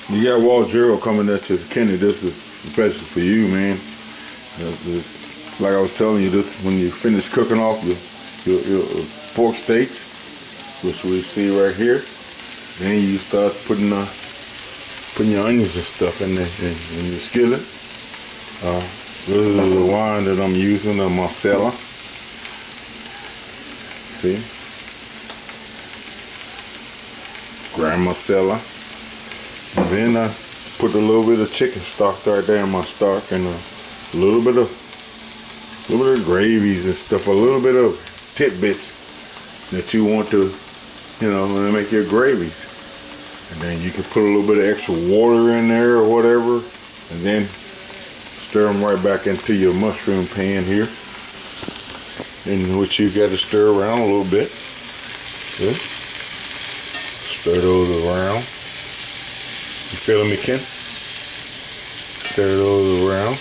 You got Walt Gerald coming at you, Kenny. This is especially for you, man. Like I was telling you, this when you finish cooking off your pork steaks, which we see right here, then you start putting your onions and stuff in there in your skillet. This is the wine that I'm using, the Marsala. See, Grand Marsala. And then I put a little bit of chicken stock right there in my stock, and a little bit of gravies and stuff, a little bit of tidbits that you want to, make your gravies. And then you can put a little bit of extra water in there or whatever, and then stir them right back into your mushroom pan here, in which you got to stir around a little bit. Good. Stir those around. You feeling me, Ken? Stir those around.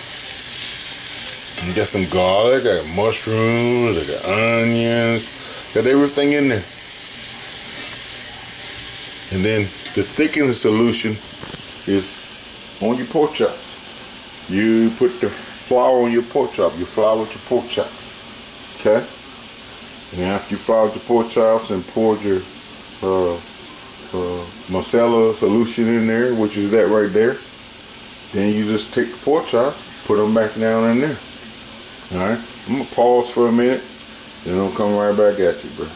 You got some garlic, I got mushrooms, I got onions, got everything in there. And then the thickening solution is on your pork chops. You put the flour on your pork chop. You flour with your pork chops. Okay? And after you flour with your pork chops and poured your Marsala solution in there, which is that right there, then you just take the pork chops, put them back down in there. Alright? I'm going to pause for a minute, then I'll come right back at you, bro.